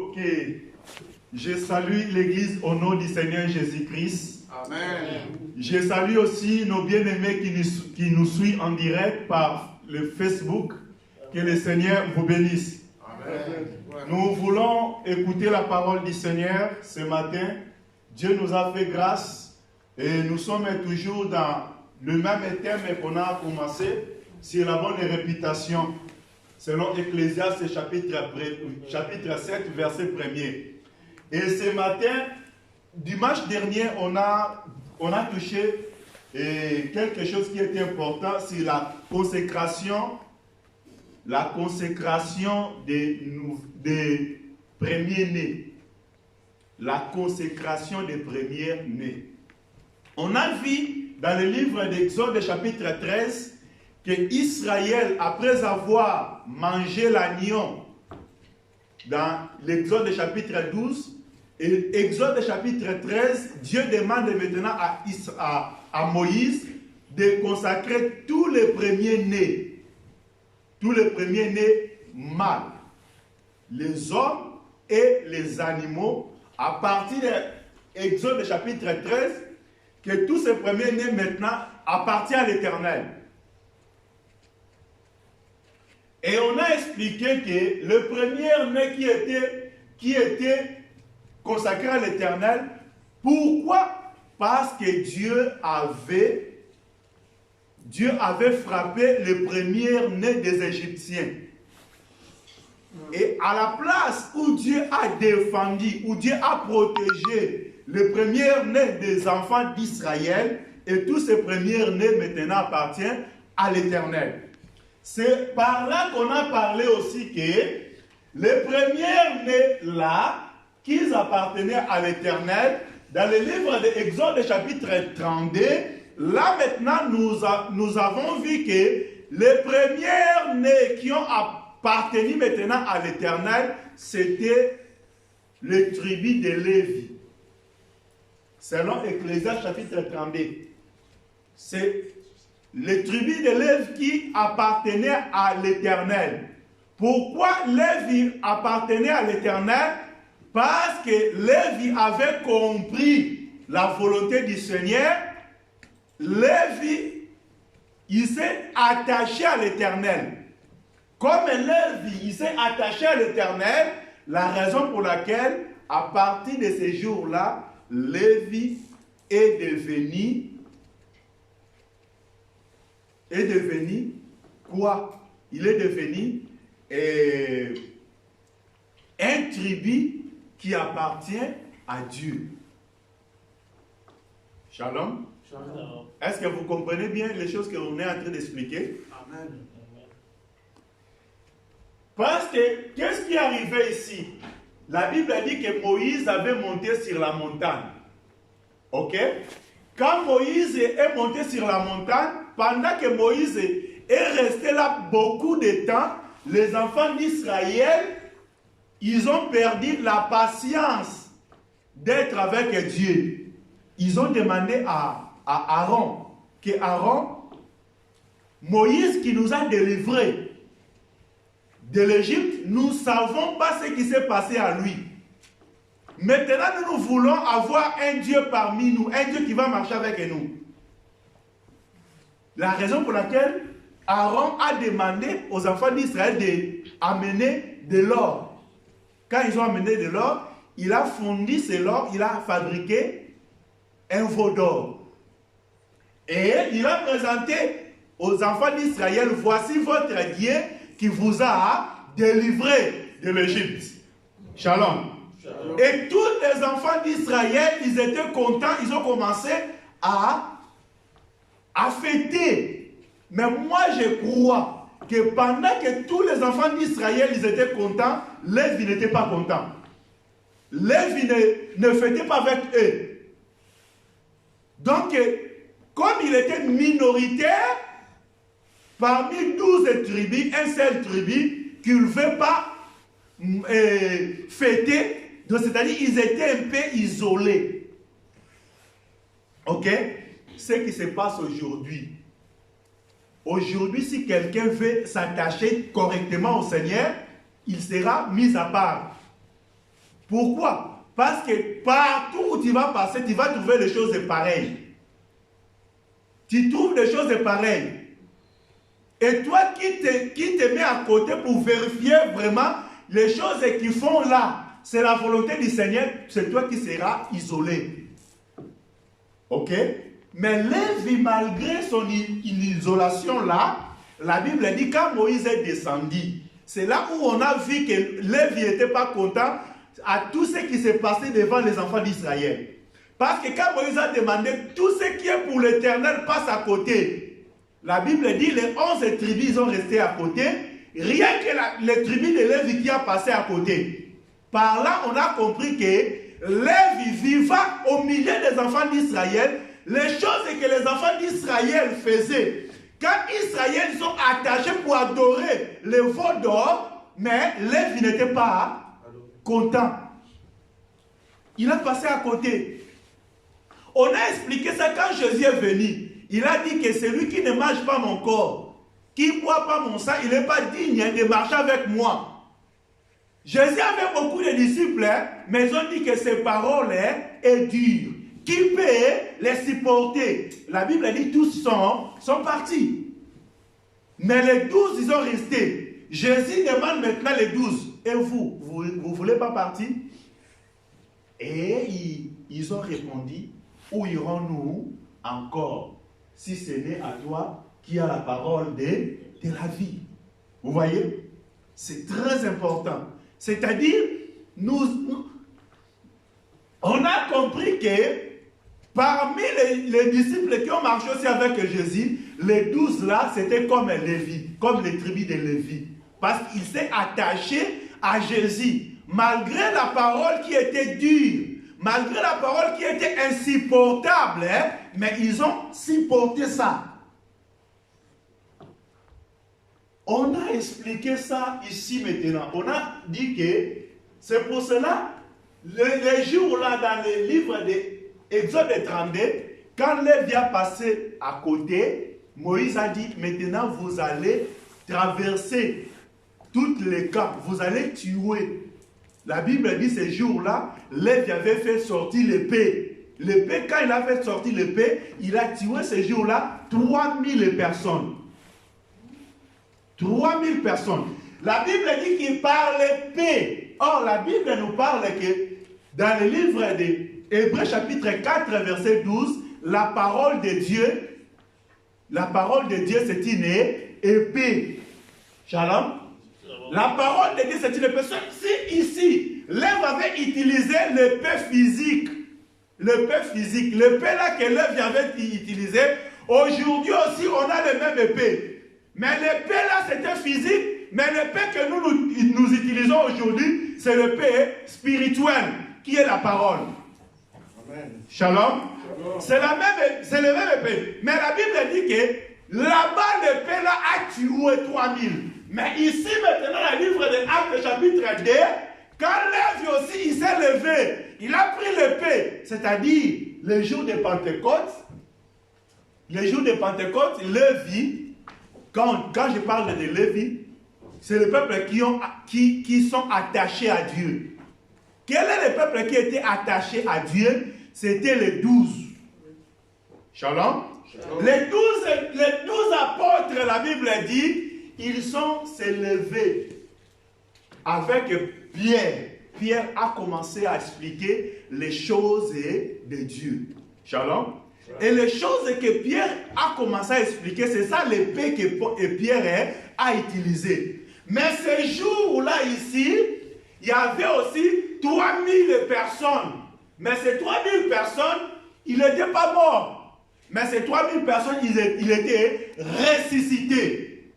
Ok. Je salue l'Église au nom du Seigneur Jésus-Christ. Amen. Je salue aussi nos bien-aimés qui nous suivent en direct par le Facebook. Que le Seigneur vous bénisse. Amen. Nous voulons écouter la parole du Seigneur ce matin. Dieu nous a fait grâce et nous sommes toujours dans le même thème qu'on a commencé sur la bonne réputation. Selon Ecclésiaste chapitre 7, verset 1er. Et ce matin, dimanche dernier, on a touché quelque chose qui était important, c'est la consécration des premiers-nés. La consécration des premiers-nés. On a vu dans le livre d'Exode chapitre 13 que Israël, après avoir mangé l'agneau dans l'Exode chapitre 12 et Exode chapitre 13, Dieu demande maintenant à Moïse de consacrer tous les premiers-nés mâles, les hommes et les animaux, à partir de Exode chapitre 13, que tous ces premiers-nés maintenant appartiennent à l'Éternel. Et on a expliqué que le premier-né qui était consacré à l'Éternel, pourquoi? Parce que Dieu avait frappé le premier-né des Égyptiens. Et à la place où Dieu a défendu, où Dieu a protégé le premier-né des enfants d'Israël, et tous ces premiers-nés maintenant appartiennent à l'Éternel. C'est par là qu'on a parlé aussi que les premiers-nés là, qu'ils appartenaient à l'Éternel, dans le livre d'Exode chapitre 32, là maintenant nous avons vu que les premiers-nés qui ont appartenu maintenant à l'Éternel, c'était les tribus de Lévi. Selon Ecclésiaste chapitre 32. C'est les tribus de Lévi qui appartenaient à l'Éternel. Pourquoi Lévi appartenait à l'Éternel? Parce que Lévi avait compris la volonté du Seigneur. Lévi, il s'est attaché à l'Éternel. Comme Lévi, il s'est attaché à l'Éternel, la raison pour laquelle, à partir de ces jours-là, Lévi est devenu quoi? Il est devenu un tribu qui appartient à Dieu. Shalom. Shalom. Est-ce que vous comprenez bien les choses que l'on est en train d'expliquer? Amen. Parce que, qu'est-ce qui est arrivé ici? La Bible a dit que Moïse avait monté sur la montagne. Ok? Quand Moïse est monté sur la montagne, pendant que Moïse est resté là beaucoup de temps, les enfants d'Israël, ils ont perdu la patience d'être avec Dieu. Ils ont demandé à Aaron, que Aaron, Moïse qui nous a délivrés de l'Égypte, nous ne savons pas ce qui s'est passé à lui. Maintenant, nous voulons avoir un Dieu parmi nous, un Dieu qui va marcher avec nous. La raison pour laquelle Aaron a demandé aux enfants d'Israël d'amener de l'or. Quand ils ont amené de l'or, il a fondu cet or, il a fabriqué un veau d'or. Et il a présenté aux enfants d'Israël, voici votre Dieu qui vous a délivré de l'Égypte. Shalom. Shalom. Et tous les enfants d'Israël, ils étaient contents, ils ont commencé à fêter. Mais moi, je crois que pendant que tous les enfants d'Israël, ils étaient contents, Lévi n'était pas content. Lévi ne fêtait pas avec eux. Donc, comme il était minoritaire, parmi 12 tribus, un seul tribu qui ne veut pas fêter, c'est-à-dire qu'ils étaient un peu isolés. Ok? Ce qui se passe aujourd'hui. Aujourd'hui, si quelqu'un veut s'attacher correctement au Seigneur, il sera mis à part. Pourquoi? Parce que partout où tu vas passer, tu vas trouver des choses pareilles. Tu trouves des choses pareilles. Et toi qui te mets à côté pour vérifier vraiment les choses qu'ils font là, c'est la volonté du Seigneur, c'est toi qui seras isolé. Ok? Mais Lévi, malgré son isolation là, la Bible dit quand Moïse est descendu, c'est là où on a vu que Lévi n'était pas content à tout ce qui s'est passé devant les enfants d'Israël. Parce que quand Moïse a demandé tout ce qui est pour l'Éternel passe à côté, la Bible dit les 11 tribus ont resté à côté, rien que les tribus de Lévi qui a passé à côté. Par là, on a compris que Lévi vivant au milieu des enfants d'Israël, les choses que les enfants d'Israël faisaient, quand Israël sont attachés pour adorer le veau d'or, mais Lévi n'était pas content. Il a passé à côté. On a expliqué ça quand Jésus est venu. Il a dit que celui qui ne mange pas mon corps, qui ne boit pas mon sang, il n'est pas digne de marcher avec moi. Jésus avait beaucoup de disciples, mais ils ont dit que ses paroles est dures. Qui peut les supporter? La Bible dit tous sont partis. Mais les 12, ils sont restés. Jésus demande maintenant les 12. Et vous ne voulez pas partir? Et ils ont répondu, où irons-nous encore, si ce n'est à toi qui as la parole de la vie? Vous voyez? C'est très important. C'est-à-dire, on a compris que parmi les disciples qui ont marché aussi avec Jésus, les 12 là, c'était comme Lévi, comme les tribus de Lévi. Parce qu'il s'est attaché à Jésus, malgré la parole qui était dure, malgré la parole qui était insupportable, mais ils ont supporté ça. On a expliqué ça ici maintenant. On a dit que c'est pour cela, les jours là dans le livre d'Exode 32, quand Lévi a passé à côté, Moïse a dit, maintenant vous allez traverser toutes les camps, vous allez tuer. La Bible dit ces jours-là, Lévi avait fait sortir l'épée. L'épée, quand il a fait sortir l'épée, il a tué ces jours-là 3000 personnes. 3000 personnes. La Bible dit qu'il parle l'épée. Or, la Bible nous parle que dans le livre d'Hébreux chapitre 4, verset 12, la parole de Dieu, c'est une épée. Shalom. La parole de Dieu, c'est une épée. Si ici, Lévi avait utilisé l'épée physique, l'épée là que Lévi avait utilisé, aujourd'hui aussi, on a les mêmes épées. Mais l'épée là, c'était physique, mais l'épée que nous utilisons aujourd'hui, c'est l'épée spirituelle, qui est la parole. Amen. Shalom. C'est le même épée. Mais la Bible dit que là-bas, l'épée là a tué 3000. Mais ici, maintenant, dans le livre de Actes, chapitre 2, quand Lévi aussi, il s'est levé, il a pris l'épée, c'est-à-dire le jour de Pentecôte, Lévi, quand je parle de Lévi, c'est le peuple qui sont attachés à Dieu. Quel est le peuple qui était attaché à Dieu? C'était les 12. Shalom. Shalom. Les 12 apôtres, la Bible dit, ils sont s'élevés avec Pierre. Pierre a commencé à expliquer les choses de Dieu. Shalom. Et les choses que Pierre a commencé à expliquer, c'est ça l'épée que Pierre a utilisée. Mais ce jour-là ici, il y avait aussi 3000 personnes. Mais ces 3000 personnes, ils n'étaient pas morts. Mais ces 3000 personnes, ils étaient ressuscités.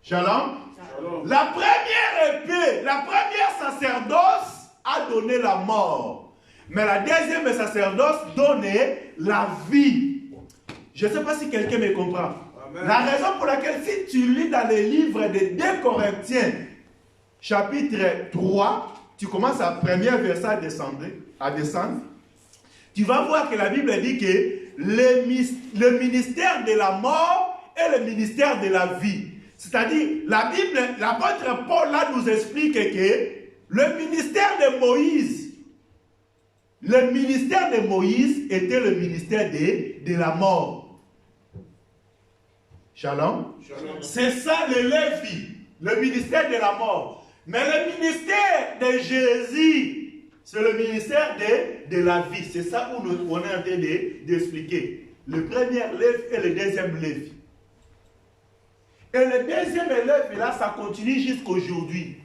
Shalom. Shalom. La première épée, la première sacerdoce a donné la mort. Mais la deuxième sacerdoce donnait la vie. Je ne sais pas si quelqu'un me comprend. Amen. La raison pour laquelle, si tu lis dans les livres de 2 Corinthiens, chapitre 3, tu commences à premier verset à descendre, tu vas voir que la Bible dit que le ministère de la mort et le ministère de la vie. C'est-à-dire, la Bible, l'apôtre Paul là nous explique que Le ministère de Moïse était le ministère de la mort. Shalom. C'est ça le Lévi, le ministère de la mort. Mais le ministère de Jésus, c'est le ministère de la vie. C'est ça où on est en train d'expliquer. Le premier Lévi et le deuxième Lévi. Et le deuxième Lévi, là, ça continue jusqu'à aujourd'hui.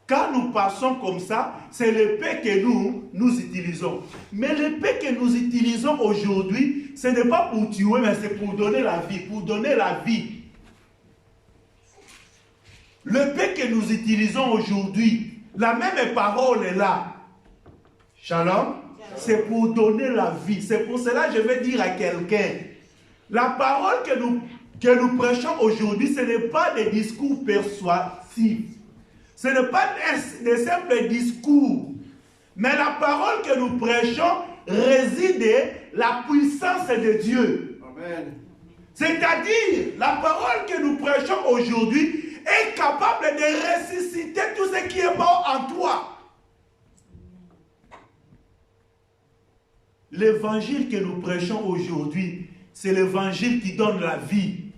Quand nous passons comme ça, c'est l'épée que nous utilisons. Mais l'épée que nous utilisons aujourd'hui, ce n'est pas pour tuer, mais c'est pour donner la vie. Pour donner la vie. L'épée que nous utilisons aujourd'hui, la même parole est là. Shalom. C'est pour donner la vie. C'est pour cela que je vais dire à quelqu'un, la parole que nous prêchons aujourd'hui, ce n'est pas des discours persuasifs. Ce n'est pas des simples discours. Mais la parole que nous prêchons réside la puissance de Dieu. Amen. C'est-à-dire, la parole que nous prêchons aujourd'hui est capable de ressusciter tout ce qui est mort en toi. L'évangile que nous prêchons aujourd'hui, c'est l'évangile qui donne la vie.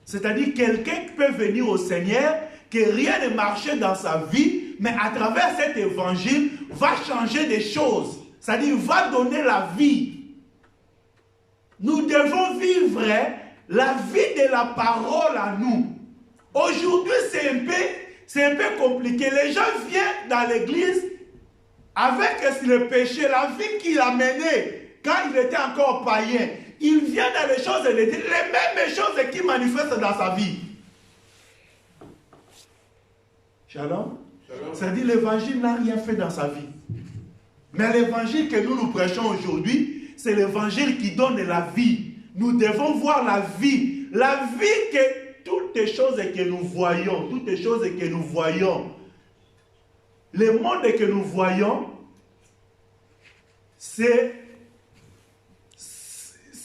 C'est-à-dire, quelqu'un peut venir au Seigneur, que rien ne marchait dans sa vie, mais à travers cet évangile, va changer des choses. C'est-à-dire, va donner la vie. Nous devons vivre la vie de la parole à nous. Aujourd'hui, c'est un peu compliqué. Les gens viennent dans l'église avec le péché, la vie qu'il a menée quand il était encore païen. Il vient dans les choses, les mêmes choses qu'il manifeste dans sa vie. Shalom. C'est-à-dire l'évangile n'a rien fait dans sa vie. Mais l'évangile que nous prêchons aujourd'hui, c'est l'évangile qui donne la vie. Nous devons voir la vie. La vie que toutes les choses que nous voyons, le monde que nous voyons, c'est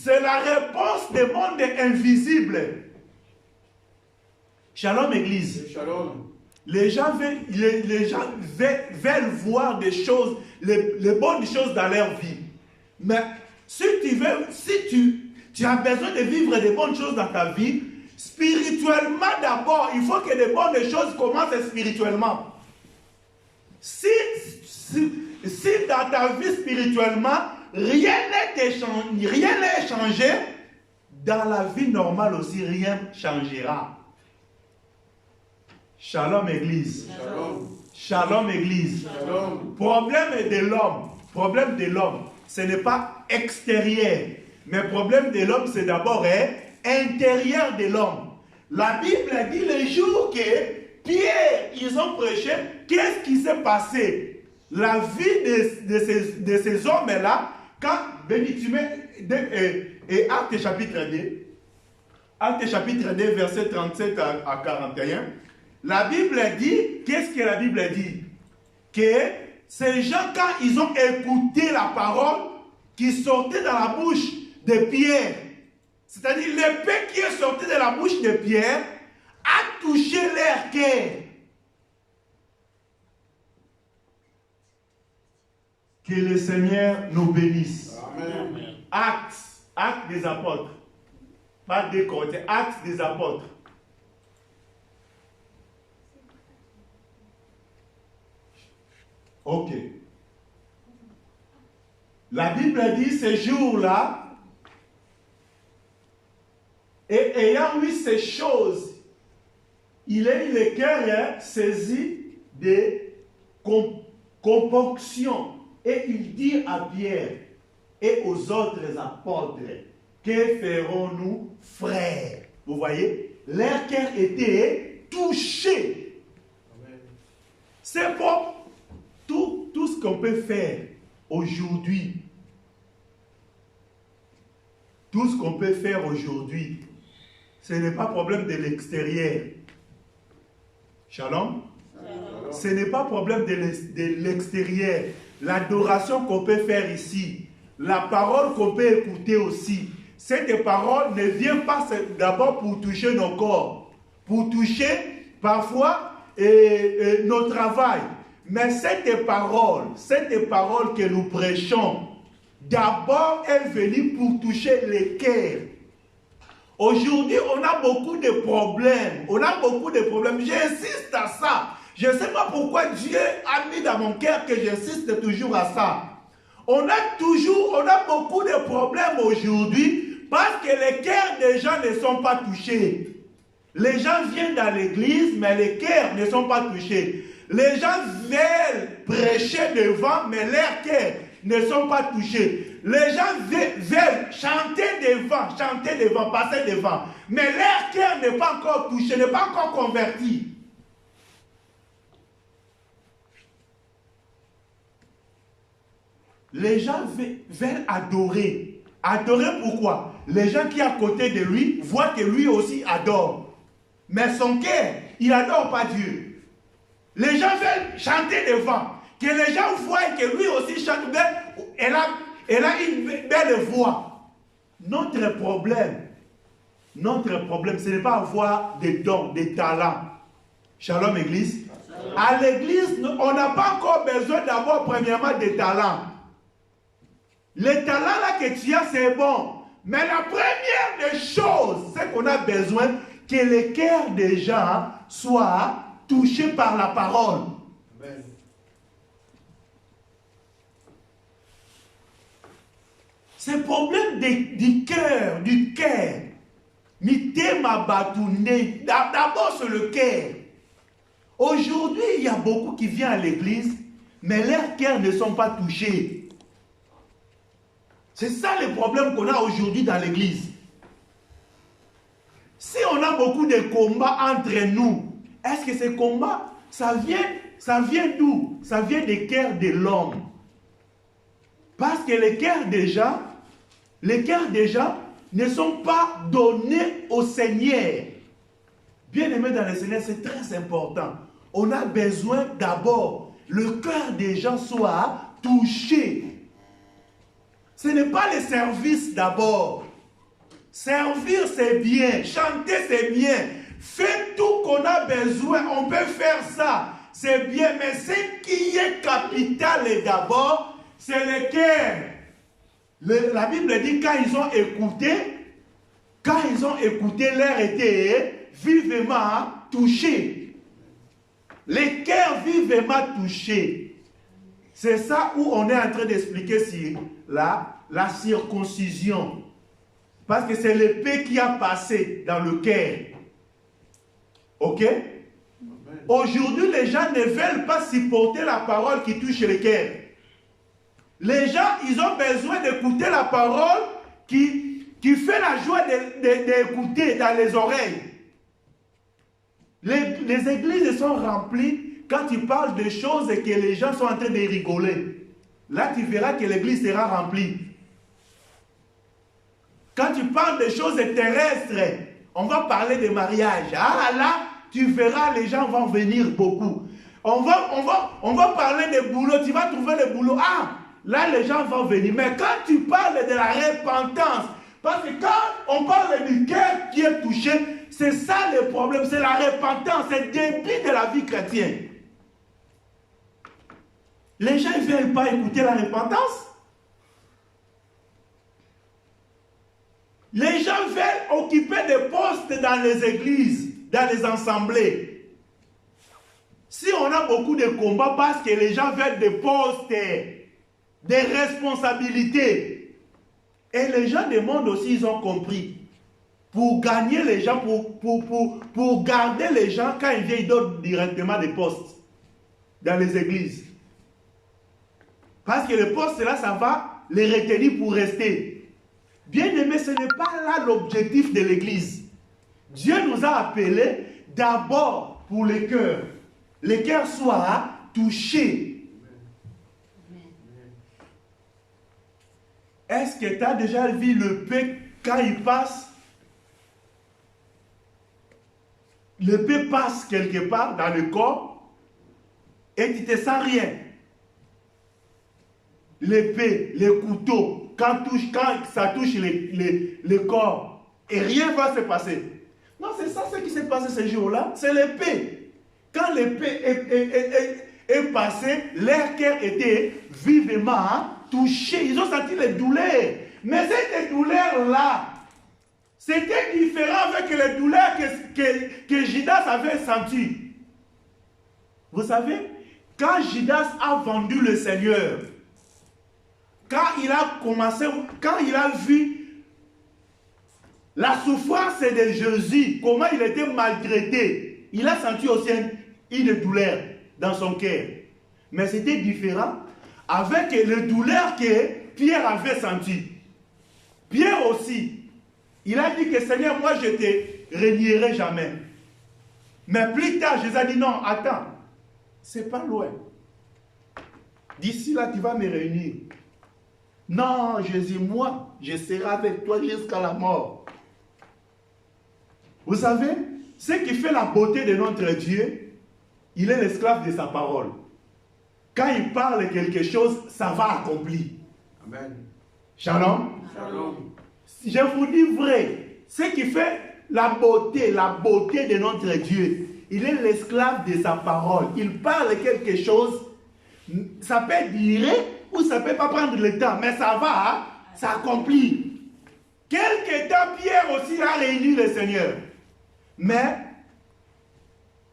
la réponse des mondes invisibles. Shalom, Église. Shalom. Les gens veulent voir des choses, les bonnes choses dans leur vie. Mais si tu as besoin de vivre des bonnes choses dans ta vie, spirituellement d'abord, il faut que les bonnes choses commencent spirituellement. Si dans ta vie spirituellement, rien n'est changé, dans la vie normale aussi, rien ne changera. Shalom Église. Shalom. Shalom Église. Shalom. Problème de l'homme, ce n'est pas extérieur. Mais le problème de l'homme, c'est d'abord intérieur de l'homme. La Bible dit le jour que Pierre, ils ont prêché, qu'est-ce qui s'est passé? La vie de ces hommes-là, quand Bénitime et Actes chapitre 2, verset 37 à 41, la Bible dit, qu'est-ce que la Bible dit? Que ces gens, quand ils ont écouté la parole qui sortait dans la bouche de Pierre, c'est-à-dire l'épée qui est sortie de la bouche de Pierre, a touché leur cœur. Que le Seigneur nous bénisse. Amen. Actes des apôtres. Pas des Corinthiens, Actes des apôtres. Ok. La Bible dit ces jours-là, et ayant vu ces choses, il a eu le cœur saisi de compunction. Et il dit à Pierre et aux autres apôtres, que ferons-nous, frères? Vous voyez, leur cœur était touché. Amen. C'est pour tout ce qu'on peut faire aujourd'hui. Tout ce qu'on peut faire aujourd'hui, ce n'est pas problème de l'extérieur. Shalom. Shalom. Ce n'est pas problème de l'extérieur. L'adoration qu'on peut faire ici, la parole qu'on peut écouter aussi, cette parole ne vient pas d'abord pour toucher nos corps, pour toucher parfois nos travails. Mais cette parole que nous prêchons, d'abord est venue pour toucher les cœurs. Aujourd'hui, on a beaucoup de problèmes. J'insiste à ça. Je ne sais pas pourquoi Dieu a mis dans mon cœur que j'insiste toujours à ça. On a beaucoup de problèmes aujourd'hui parce que les cœurs des gens ne sont pas touchés. Les gens viennent dans l'église, mais les cœurs ne sont pas touchés. Les gens veulent prêcher devant, mais leurs cœurs ne sont pas touchés. Les gens veulent chanter devant, passer devant, mais leur cœur n'est pas encore touché, n'est pas encore converti. Les gens veulent adorer. Adorer pourquoi? Les gens qui sont à côté de lui voient que lui aussi adore. Mais son cœur, il n'adore pas Dieu. Les gens veulent chanter devant. Que les gens voient que lui aussi chante bien. Elle a une belle voix. Notre problème, ce n'est pas avoir des dons, des talents. Shalom, Église. Shalom. À l'Église, on n'a pas encore besoin d'avoir premièrement des talents. Les talents là que tu as, c'est bon. Mais la première des choses, c'est qu'on a besoin que les cœurs des gens soient touchés par la parole. Amen. C'est le problème du cœur. D'abord sur le cœur. Aujourd'hui, il y a beaucoup qui viennent à l'église, mais leurs cœurs ne sont pas touchés. C'est ça le problème qu'on a aujourd'hui dans l'église. Si on a beaucoup de combats entre nous, est-ce que ces combats, ça vient d'où? Ça vient des cœurs de l'homme. Parce que les cœurs des gens ne sont pas donnés au Seigneur. Bien aimé dans le Seigneur, c'est très important. On a besoin d'abord, le cœur des gens soit touché. Ce n'est pas le service d'abord. Servir, c'est bien. Chanter, c'est bien. Faire tout qu'on a besoin, on peut faire ça. C'est bien. Mais ce qui est capital d'abord, c'est le cœur. La Bible dit quand ils ont écouté, l'air était vivement touché. Les cœurs vivement touchés. C'est ça où on est en train d'expliquer sur la circoncision. Parce que c'est l'épée qui a passé dans le cœur. Ok? Aujourd'hui, les gens ne veulent pas supporter la parole qui touche le cœur. Les gens, ils ont besoin d'écouter la parole qui fait la joie d'écouter dans les oreilles. Les églises sont remplies quand tu parles de choses et que les gens sont en train de rigoler. Là, tu verras que l'église sera remplie. Quand tu parles de choses terrestres, on va parler de mariage. Ah là, tu verras, les gens vont venir beaucoup. On va parler de boulot, tu vas trouver le boulot. Ah, là, les gens vont venir. Mais quand tu parles de la repentance, parce que quand on parle du cœur qui est touché, c'est ça le problème, c'est la repentance, c'est le début de la vie chrétienne. Les gens ne veulent pas écouter la repentance. Les gens veulent occuper des postes dans les églises, dans les assemblées. Si on a beaucoup de combats parce que les gens veulent des postes, des responsabilités. Et les gens du monde aussi, ils ont compris. Pour gagner les gens, pour garder les gens, quand ils viennent, ils donnent directement des postes dans les églises. Parce que les postes là, ça va les retenir pour rester. Bien aimé, ce n'est pas là l'objectif de l'église. Dieu nous a appelés d'abord pour les cœurs. Les cœurs soient touchés. Est-ce que tu as déjà vu le paix quand il passe? Le paix passe quelque part dans le corps et tu ne te sens rien. L'épée, le couteau, quand ça touche le corps, et rien ne va se passer. Non, c'est ça ce qui s'est passé ce jour-là, c'est l'épée. Quand l'épée est passé, leur cœur était vivement touché. Ils ont senti les douleurs. Mais ces douleurs-là, c'était différent avec les douleurs que Judas avait senties. Vous savez, quand Judas a vendu le Seigneur, quand il a vu la souffrance de Jésus, comment il était maltraité, il a senti aussi une douleur dans son cœur. Mais c'était différent avec les douleurs que Pierre avait senties. Pierre aussi, il a dit que Seigneur, moi je ne te réunirai jamais. Mais plus tard, Jésus a dit non, attends, c'est pas loin. D'ici là, tu vas me réunir. Non, Jésus, moi, je serai avec toi jusqu'à la mort. Vous savez, ce qui fait la beauté de notre Dieu, il est l'esclave de sa parole. Quand il parle quelque chose, ça va accomplir. Amen. Shalom. Shalom. Je vous dis vrai, ce qui fait la beauté de notre Dieu, il est l'esclave de sa parole. Il parle quelque chose, ça peut durer ou ça ne peut pas prendre le temps, mais ça va s'accomplir. Quelque temps, Pierre aussi a réuni le Seigneur. Mais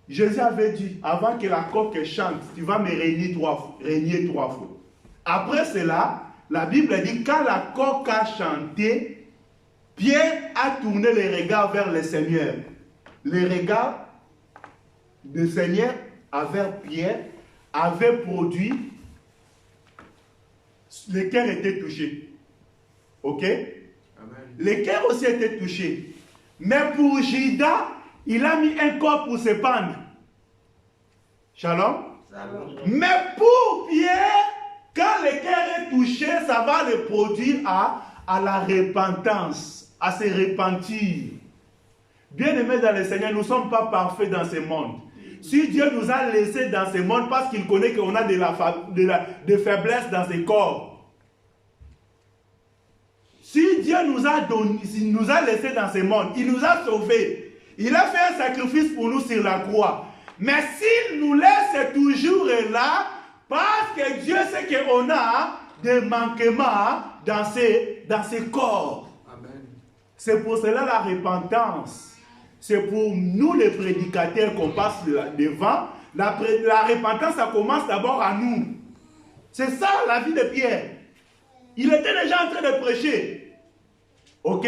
Jésus avait dit, avant que la coque chante, tu vas me régner trois fois. Après cela, la Bible dit, quand la coque a chanté, Pierre a tourné les regards vers le Seigneur. Les regards du Seigneur envers Pierre avaient produit, le cœur était touché. Ok? Amen. Le cœur aussi était touché. Mais pour Judas, il a mis un corps pour se pendre. Shalom? Shalom. Mais pour Pierre, quand le cœur est touché, ça va le produire à la repentance, à se repentir. Bien-aimés dans le Seigneur, nous ne sommes pas parfaits dans ce monde. Si Dieu nous a laissés dans ce monde parce qu'il connaît qu'on a des faiblesses dans ce corps. Si Dieu nous a laissés dans ce monde, il nous a sauvés. Il a fait un sacrifice pour nous sur la croix. Mais s'il nous laisse toujours là, parce que Dieu sait qu'on a des manquements dans ces corps. C'est pour cela la repentance. C'est pour nous les prédicateurs qu'on passe devant. La repentance, ça commence d'abord à nous. C'est ça la vie de Pierre. Il était déjà en train de prêcher. Ok?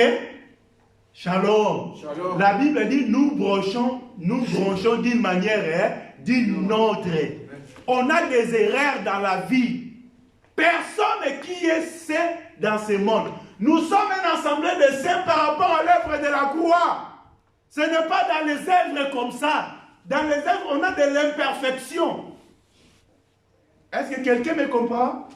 Shalom. Shalom. La Bible dit nous bronchons d'une manière, d'une autre. On a des erreurs dans la vie. Personne qui est saint dans ce monde. Nous sommes une assemblée de saints par rapport à l'œuvre de la croix. Ce n'est pas dans les œuvres comme ça. Dans les œuvres, on a de l'imperfection. Est-ce que quelqu'un me comprend?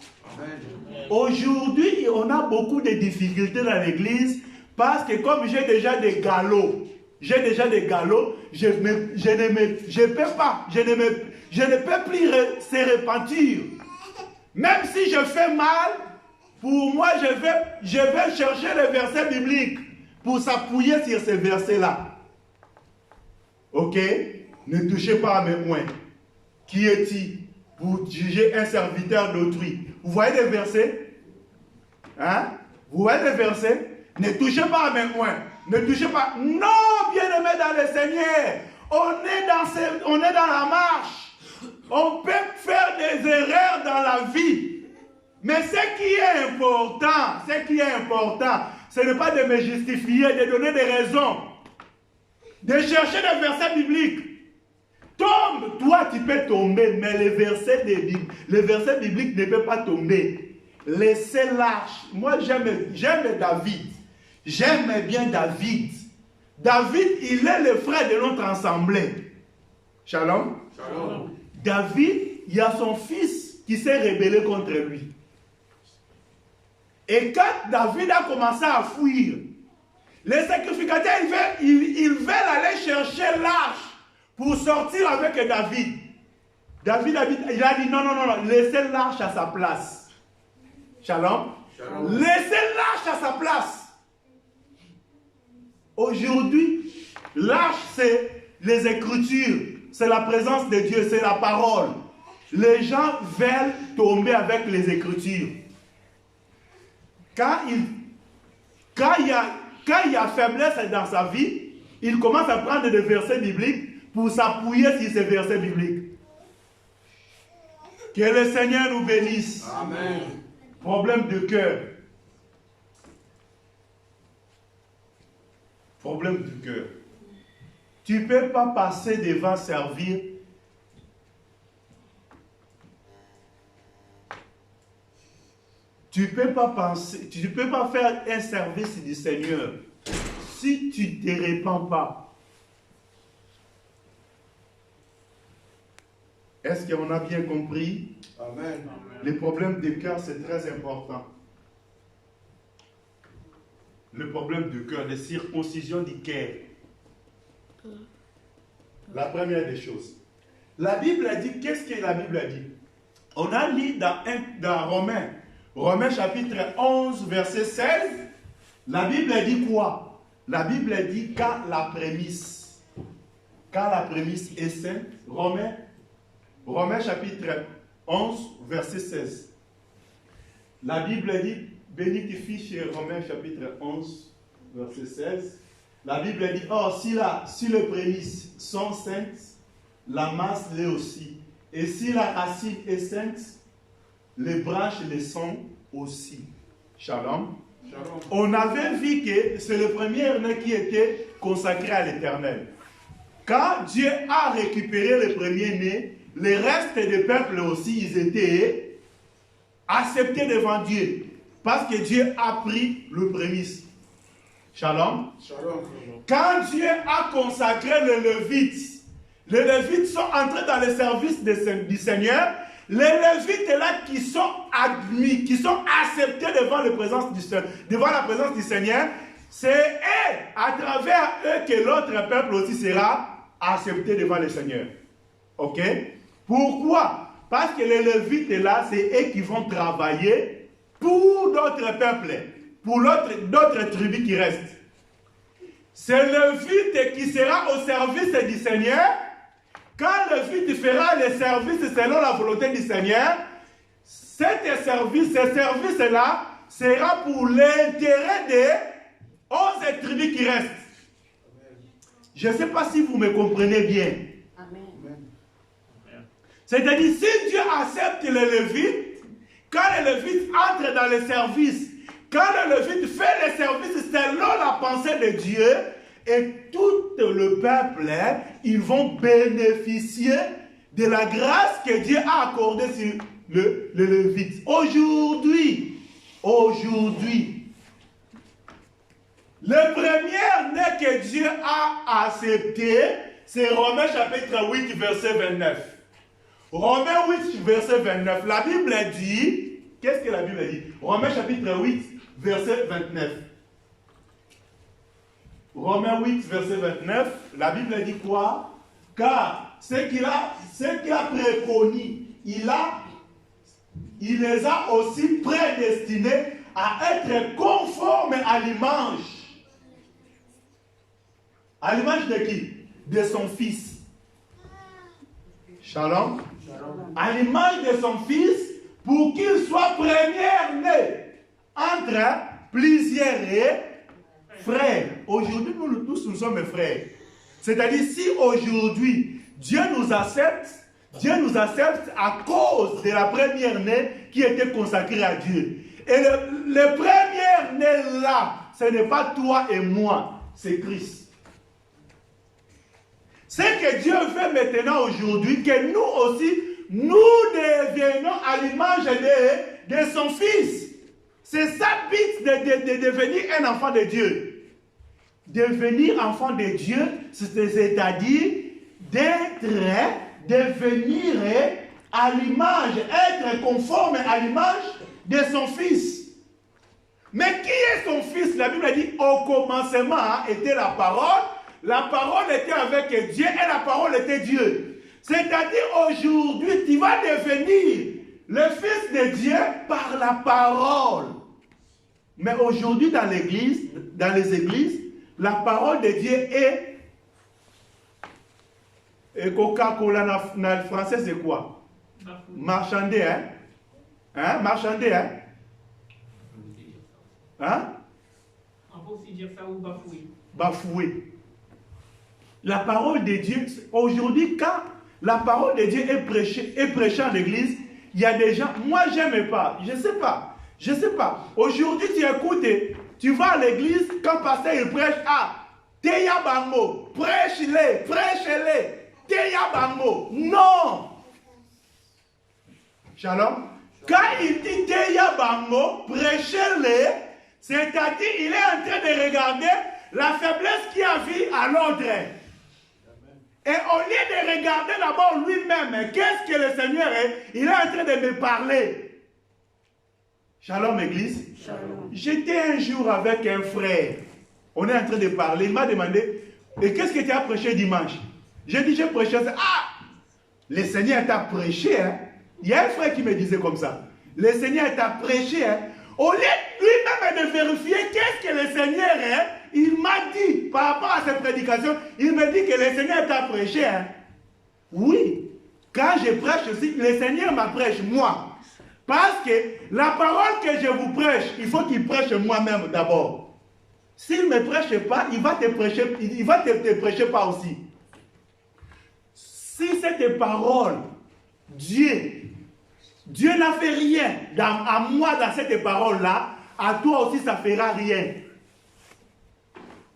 Aujourd'hui, on a beaucoup de difficultés dans l'église parce que comme j'ai déjà des galops, je ne peux plus se repentir. Même si je fais mal, pour moi, je vais chercher les versets bibliques pour s'appuyer sur ces versets-là. Ok? Ne touchez pas à mes poings. Qui est-il pour juger un serviteur d'autrui? Vous voyez des versets? Hein? Vous voyez des versets? Ne touchez pas à mes poings. Ne touchez pas. Non, bien-aimés dans le Seigneur. On est dans la marche. On peut faire des erreurs dans la vie. Mais ce qui est important, ce n'est pas de me justifier, de donner des raisons, de chercher des versets bibliques. Tombe, toi tu peux tomber, mais les versets bibliques ne peuvent pas tomber. Laissez lâche. Moi j'aime David. J'aime bien David. David, il est le frère de notre assemblée. Shalom. Shalom. David, il y a son fils qui s'est rébellé contre lui. Et quand David a commencé à fuir, les sacrificateurs, ils veulent aller chercher l'arche pour sortir avec David. David il a dit non, laissez l'arche à sa place. Shalom. Shalom. Laissez l'arche à sa place. Aujourd'hui, l'arche, c'est les Écritures, c'est la présence de Dieu, c'est la parole. les gens veulent tomber avec les Écritures. Quand il y a faiblesse dans sa vie, il commence à prendre des versets bibliques pour s'appuyer sur ces versets bibliques. Que le Seigneur nous bénisse. Amen. Problème de cœur. Problème du cœur. Tu ne peux pas passer devant servir. Tu ne peux pas penser, tu ne peux pas faire un service du Seigneur si tu ne te répands pas. Est-ce qu'on a bien compris? Amen. Les problèmes de cœur, c'est très important. Le problème du cœur, les circoncisions du cœur. La première des choses. La Bible a dit, qu'est-ce que la Bible a dit? On a lu dans Romains chapitre 11, verset 16. La Bible a dit quoi? La Bible a dit quand la prémisse est sainte. Romains chapitre 11, verset 16. La Bible a dit, béni qui fit chez Romains chapitre 11, verset 16. La Bible a dit, or si les prémices sont saintes, la masse l'est aussi. Et si la racine est sainte, les branches le sont aussi. Shalom. Shalom. On avait vu que c'est le premier-né qui était consacré à l'Éternel. Quand Dieu a récupéré le premier-né, les restes des peuples aussi, ils étaient acceptés devant Dieu. Parce que Dieu a pris le prémisse. Shalom. Shalom. Quand Dieu a consacré les Lévites sont entrés dans le service du Seigneur. Les Lévites là qui sont admis, qui sont acceptés devant la présence du Seigneur, c'est eux, à travers eux, que l'autre peuple aussi sera accepté devant le Seigneur. Ok? Pourquoi? Parce que les Lévites là, c'est eux qui vont travailler pour d'autres peuples, pour d'autres tribus qui restent. C'est le Lévite qui sera au service du Seigneur. Quand le Lévite fera le service selon la volonté du Seigneur, ce service-là sera pour l'intérêt des 11 tribus qui restent. Je ne sais pas si vous me comprenez bien. Amen. C'est-à-dire, si Dieu accepte le Lévite, quand le Lévite entre dans le service, quand le Lévite fait le service selon la pensée de Dieu, et tout le peuple, ils vont bénéficier de la grâce que Dieu a accordée sur le Lévite. Aujourd'hui, le premier né que Dieu a accepté, c'est Romains chapitre 8, verset 29. Romains 8, verset 29. La Bible dit, qu'est-ce que la Bible dit? Romains chapitre 8, verset 29. Romains 8, verset 29, la Bible dit quoi? Car ce qu'il a préconis, il les a aussi prédestinés à être conformes à l'image. À l'image de qui? De son fils. Shalom. À l'image de son fils, pour qu'il soit premier-né entre plusieurs frères. Aujourd'hui, nous tous, nous sommes frères. C'est-à-dire, si aujourd'hui, Dieu nous accepte à cause de la première-née qui était consacrée à Dieu. Et le premier-né là, ce n'est pas toi et moi, c'est Christ. C'est que Dieu veut maintenant aujourd'hui que nous aussi, nous devenons à l'image de son Fils. C'est ça le but de devenir un enfant de Dieu. Devenir enfant de Dieu, c'est-à-dire devenir à l'image, être conforme à l'image de son Fils. Mais qui est son Fils? La Bible a dit, au commencement était la parole était avec Dieu et la parole était Dieu. C'est-à-dire aujourd'hui, tu vas devenir le Fils de Dieu par la parole. Mais aujourd'hui dans l'église, dans les églises, la parole de Dieu est Coca-Cola dans le français, c'est quoi? Marchander, hein? Hein? Marchander, hein? Hein? On peut aussi dire ça ou bafouer. Bafouer. La parole de Dieu, aujourd'hui, quand la parole de Dieu est prêchée en l'église, il y a des gens, moi j'aime pas, je sais pas. Aujourd'hui tu écoutes, tu vas à l'église, quand pasteur il prêche, Teya Bango, prêche-les, Teya Bango. Non! Shalom. Quand il dit Teya Bango, prêchez-les, c'est-à-dire il est en train de regarder la faiblesse qu'il a vue à l'autre. Et au lieu de regarder d'abord lui-même, qu'est-ce que le Seigneur est, il est en train de me parler. Shalom, église. Shalom. J'étais un jour avec un frère. On est en train de parler. Il m'a demandé, et qu'est-ce que tu as prêché dimanche? J'ai dit, j'ai prêché ça. Le Seigneur t'a prêché. Hein? Il y a un frère qui me disait comme ça. Le Seigneur t'a prêché. Hein? Au lieu lui-même de vérifier qu'est-ce que le Seigneur est, il m'a dit, par rapport à cette prédication, il me dit que le Seigneur t'a prêché. Hein? Oui, quand je prêche aussi, le Seigneur m'apprêche moi. Parce que la parole que je vous prêche, il faut qu'il prêche moi-même d'abord. S'il ne me prêche pas, il va te prêcher pas aussi. Si cette parole, Dieu n'a fait rien à moi dans cette parole-là, à toi aussi ça ne fera rien.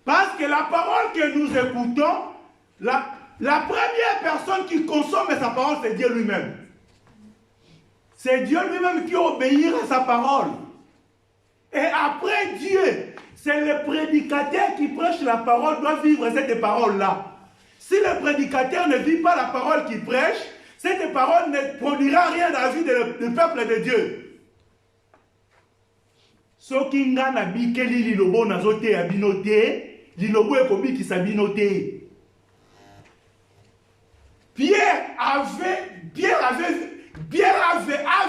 Parce que la parole que nous écoutons, la première personne qui consomme sa parole, c'est Dieu lui-même. C'est Dieu lui-même qui obéit à sa parole. Et après Dieu, c'est le prédicateur qui prêche la parole, doit vivre cette parole-là. Si le prédicateur ne vit pas la parole qu'il prêche, cette parole ne produira rien dans la vie du peuple de Dieu. Soki nga na bikeli lilobo nazote ya binote, lilobo ekomi ki sabinote. Pierre avait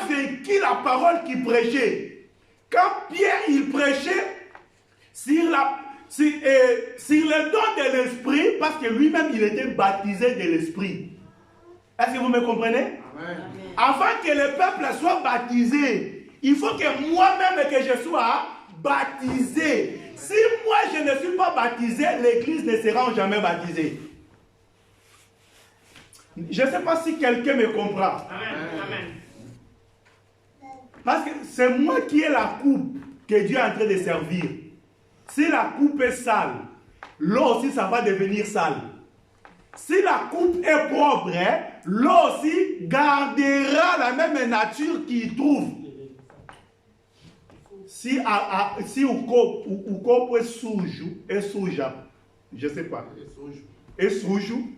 vaincu la parole qu'il prêchait. Quand Pierre il prêchait sur le don de l'esprit, parce que lui-même il était baptisé de l'esprit. Est-ce que vous me comprenez? Amen. Avant que le peuple soit baptisé, il faut que moi-même que je sois baptisé. Si moi je ne suis pas baptisé, l'église ne sera jamais baptisée. Je ne sais pas si quelqu'un me comprend. Amen. Parce que c'est moi qui ai la coupe que Dieu est en train de servir. Si la coupe est sale, l'eau aussi ça va devenir sale. Si la coupe est propre, l'eau aussi gardera la même nature qu'il trouve. Si o corpo est suja, je ne sais pas, é sujo,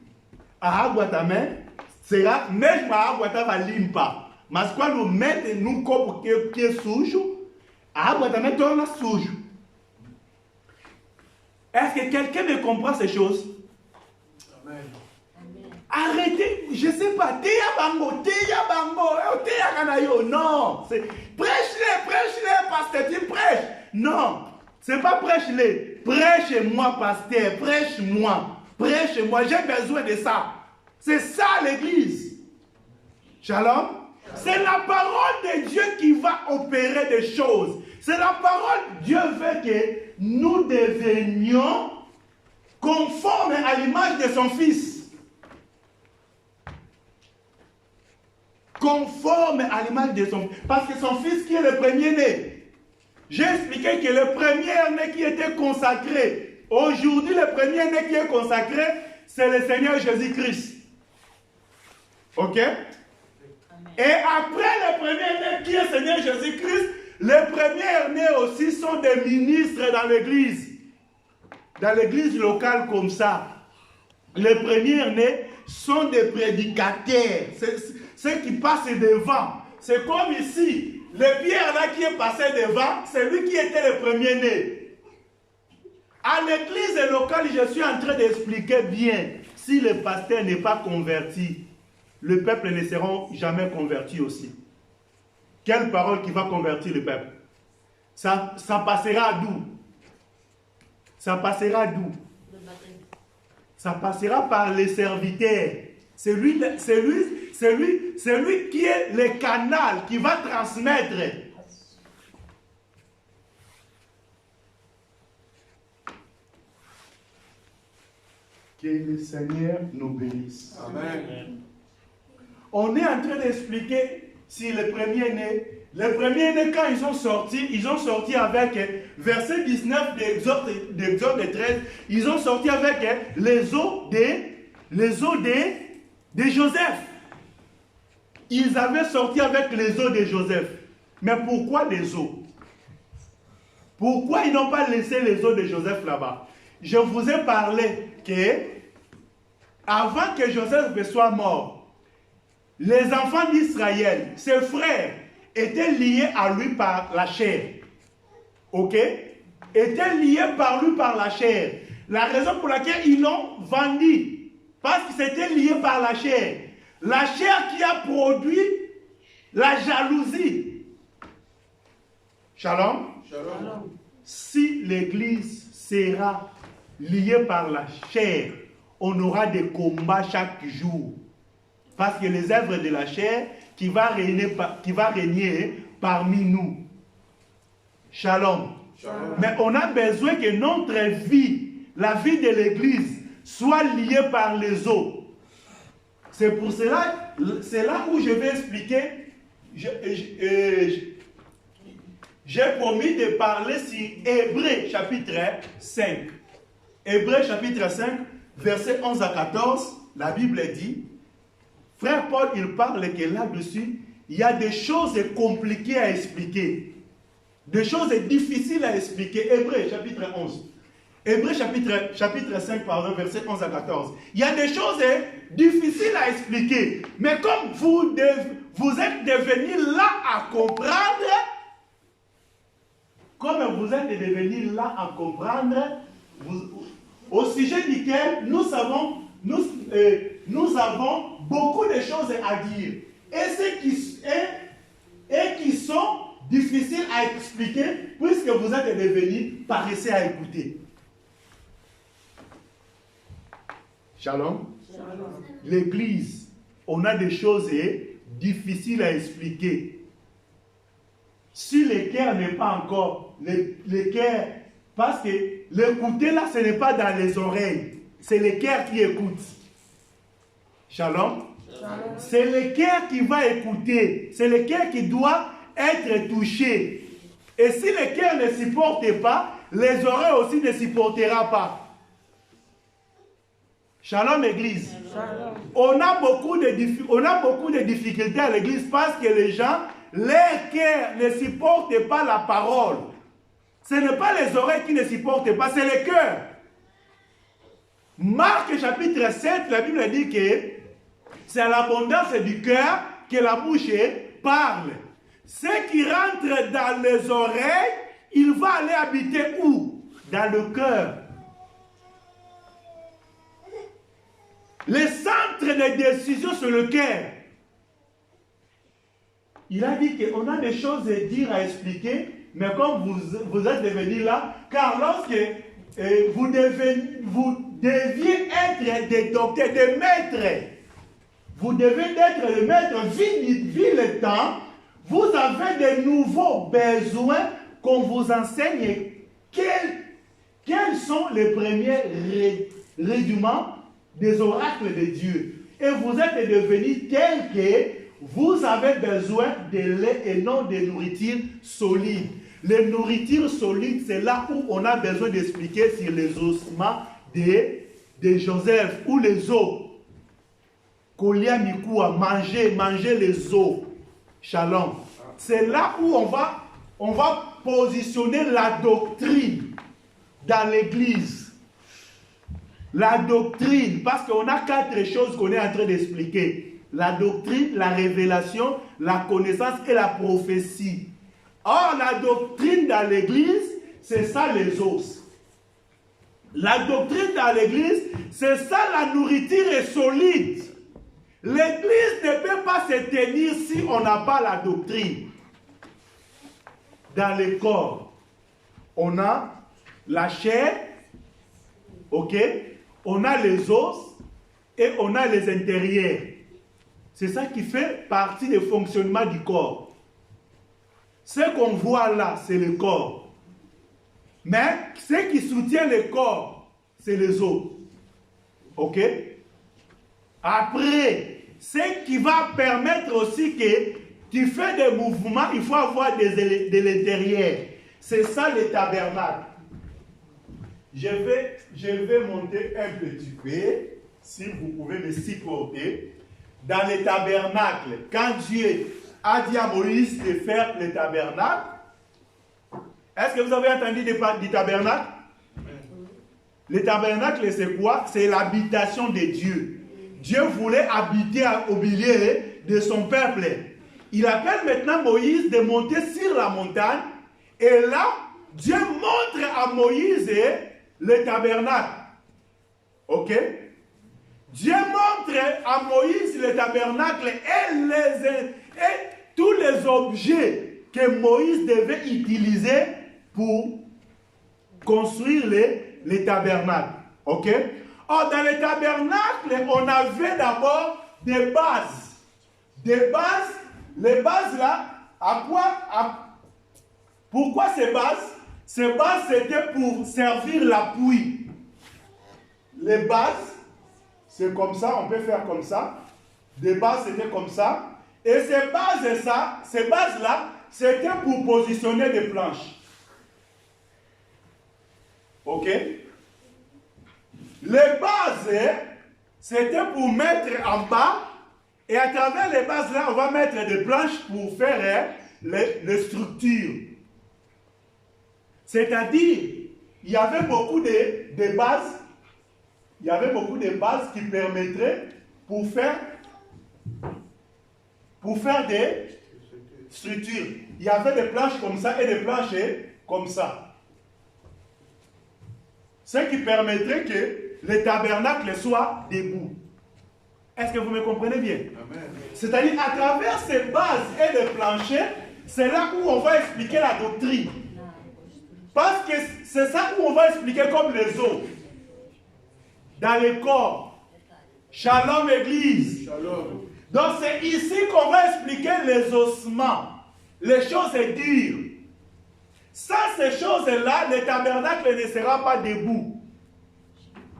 a água também será, mesmo a água estava limpa, mas quando mete num copo que é sujo, a água também torna sujo. Est-ce que quelqu'un me comprend ces choses? Amen. Arrêtez, je ne sais pas, teya bango, teya kanayo, non. Prêche-les, pasteur, tu prêches. Non, c'est pas prêche-les. Prêche-moi, pasteur, prêche-moi, j'ai besoin de ça. C'est ça l'église. Shalom. C'est la parole de Dieu qui va opérer des choses. C'est la parole, Dieu veut que nous devenions conformes à l'image de son Fils. Conforme à l'image de son Fils. Parce que son Fils qui est le premier-né. J'ai expliqué que le premier-né qui était consacré, aujourd'hui le premier-né qui est consacré, c'est le Seigneur Jésus-Christ. Ok? Et après le premier-né qui est Seigneur Jésus-Christ, les premiers-nés aussi sont des ministres dans l'église. Dans l'église locale comme ça. Les premiers-nés sont des prédicateurs. Ceux qui passent devant. C'est comme ici. Le Pierre là qui est passé devant, c'est lui qui était le premier-né. À l'église locale, je suis en train d'expliquer bien. Si le pasteur n'est pas converti, le peuple ne sera jamais converti aussi. Quelle parole qui va convertir le peuple? Ça passera d'où? Ça passera d'où? Ça passera par les serviteurs. C'est lui c'est lui qui est le canal qui va transmettre. Que le Seigneur nous bénisse. Amen. On est en train d'expliquer si le premier-né, quand ils sont sortis avec verset 19 d'Exode 13, ils ont sorti avec les os de Joseph. Ils avaient sorti avec les os de Joseph. Mais pourquoi les os? Pourquoi ils n'ont pas laissé les os de Joseph là-bas? Je vous ai parlé que avant que Joseph soit mort, les enfants d'Israël, ses frères, étaient liés à lui par la chair. Ok? Étaient liés par lui par la chair. La raison pour laquelle ils l'ont vendu, parce qu'ils étaient liés par la chair. La chair qui a produit la jalousie. Shalom? Shalom. Si l'Église sera liée par la chair, on aura des combats chaque jour. Parce que les œuvres de la chair qui va régner parmi nous. Shalom. Shalom. Mais on a besoin que notre vie, la vie de l'Église, soit liée par les eaux. C'est pour cela, c'est là où je vais expliquer. J'ai promis de parler sur Hébreux chapitre 5. Hébreux chapitre 5, versets 11 à 14, la Bible dit, frère Paul, il parle que là-dessus, il y a des choses compliquées à expliquer. Des choses difficiles à expliquer. Hébreux chapitre 11. Hébreux chapitre 5, pardon, versets 11 à 14. Il y a des choses difficiles à expliquer. Mais comme vous êtes devenus là à comprendre, au sujet duquel nous avons beaucoup de choses à dire. Et qui sont difficiles à expliquer puisque vous êtes devenus paresseux à écouter. Shalom. Shalom. L'Église, on a des choses difficiles à expliquer. Si le cœur n'est pas encore, le cœur, parce que l'écouter là, ce n'est pas dans les oreilles, c'est le cœur qui écoute. Shalom. Shalom. C'est le cœur qui va écouter, c'est le cœur qui doit être touché. Et si le cœur ne supporte pas, les oreilles aussi ne supporteront pas. Shalom Église. Shalom. On a beaucoup de difficultés à l'Église parce que les gens, leur cœur ne supporte pas la parole. Ce n'est pas les oreilles qui ne supportent pas, c'est le cœur. Marc chapitre 7, la Bible dit que c'est à l'abondance du cœur que la bouche parle. Ce qui rentre dans les oreilles, il va aller habiter où? Dans le cœur. Le centre de décision sur le cœur. Il a dit qu'on a des choses à dire, à expliquer, mais comme vous êtes devenus là, car lorsque vous deviez être des docteurs, des maîtres, vous devez être le maître, vu le temps, vous avez de nouveaux besoins qu'on vous enseigne quels sont les premiers rudiments des oracles de Dieu. Et vous êtes devenus tels que vous avez besoin de lait et non de nourriture solide. Les nourritures solides, c'est là où on a besoin d'expliquer sur les ossements de Joseph ou les os. Kolia Mikua, manger les os. Shalom. C'est là où on va positionner la doctrine dans l'église. La doctrine, parce qu'on a 4 choses qu'on est en train d'expliquer. La doctrine, la révélation, la connaissance et la prophétie. Or, la doctrine dans l'église, c'est ça les os. La doctrine dans l'église, c'est ça la nourriture est solide. L'église ne peut pas se tenir si on n'a pas la doctrine. Dans le corps, on a la chair, ok? On a les os et on a les intérieurs. C'est ça qui fait partie du fonctionnement du corps. Ce qu'on voit là, c'est le corps. Mais ce qui soutient le corps, c'est les os. Ok? Après, ce qui va permettre aussi que tu fais des mouvements, il faut avoir de l'intérieur. C'est ça le tabernacle. Je vais monter un petit peu, si vous pouvez me supporter. Dans le tabernacle, quand Dieu a dit à Moïse de faire le tabernacle, est-ce que vous avez entendu du tabernacle? Le tabernacle, c'est quoi? C'est l'habitation de Dieu. Dieu voulait habiter au milieu de son peuple. Il appelle maintenant Moïse de monter sur la montagne. Et là, Dieu montre à Moïse le tabernacle. Ok? Dieu montre à Moïse le tabernacle et tous les objets que Moïse devait utiliser pour construire les tabernacles. Ok? Or, dans les tabernacles, on avait d'abord des bases. Des bases, les bases là, pourquoi ces bases? Ces bases, c'était pour servir l'appui. Les bases, c'est comme ça, on peut faire comme ça. Des bases, c'était comme ça. Et ces bases-là, c'était pour positionner des planches. Ok? Les bases, c'était pour mettre en bas. Et à travers les bases-là, on va mettre des planches pour faire les structures. C'est-à-dire, il y avait beaucoup de bases. Il y avait beaucoup de bases qui permettraient pour faire des structures. Il y avait des planches comme ça et des planches comme ça. Ce qui permettrait que le tabernacle soit debout. Est-ce que vous me comprenez bien? C'est-à-dire, à travers ces bases et les planchers, c'est là où on va expliquer la doctrine. Parce que c'est ça où on va expliquer comme les os. Dans le corps. Shalom Église. Shalom. Donc c'est ici qu'on va expliquer les ossements. Les choses dures. Sans ces choses-là, le tabernacle ne sera pas debout.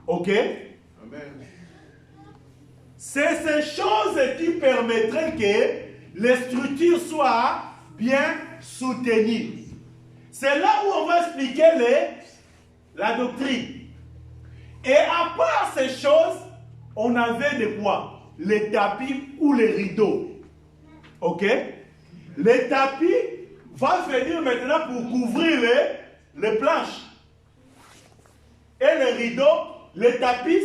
Ok? Amen. C'est ces choses qui permettraient que les structures soient bien soutenues. C'est là où on va expliquer la doctrine. Et à part ces choses, on avait de quoi? Les tapis ou les rideaux. Ok? Les tapis vont venir maintenant pour couvrir les planches. Et les rideaux, les tapis,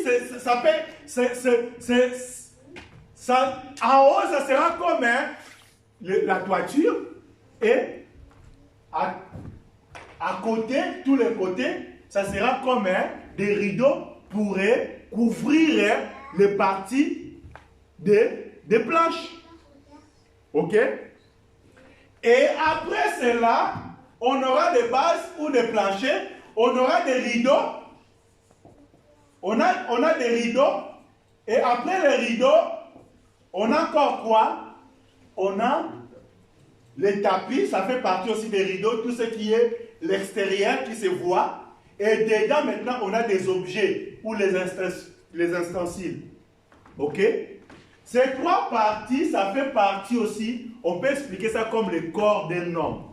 en haut, ça sera comme la toiture. Et à côté, tous les côtés, ça sera comme des rideaux pour couvrir les parties des planches. Ok? Et après cela, on aura des bases ou des planchers, on aura des rideaux. On a des rideaux. Et après les rideaux, on a encore quoi? On a les tapis, ça fait partie aussi des rideaux, tout ce qui est l'extérieur qui se voit. Et dedans, maintenant, on a des objets ou les ustensiles. Ok? Ces trois parties, ça fait partie aussi, on peut expliquer ça comme le corps d'un homme.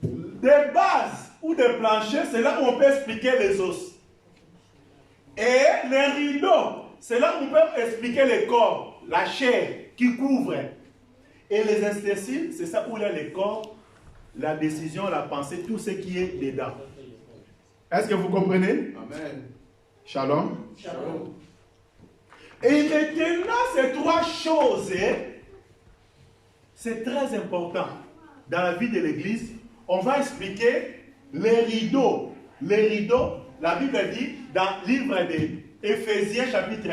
Des bases ou des planchers, c'est là où on peut expliquer les os. Et les rideaux, c'est là où on peut expliquer le corps, la chair qui couvre. Et les ustensiles, c'est ça où il y a le corps, la décision, la pensée, tout ce qui est dedans. Est-ce que vous comprenez? Amen. Shalom. Shalom. Et maintenant, ces trois choses, c'est très important dans la vie de l'Église. On va expliquer les rideaux. Les rideaux, la Bible dit dans le livre d'Éphésiens chapitre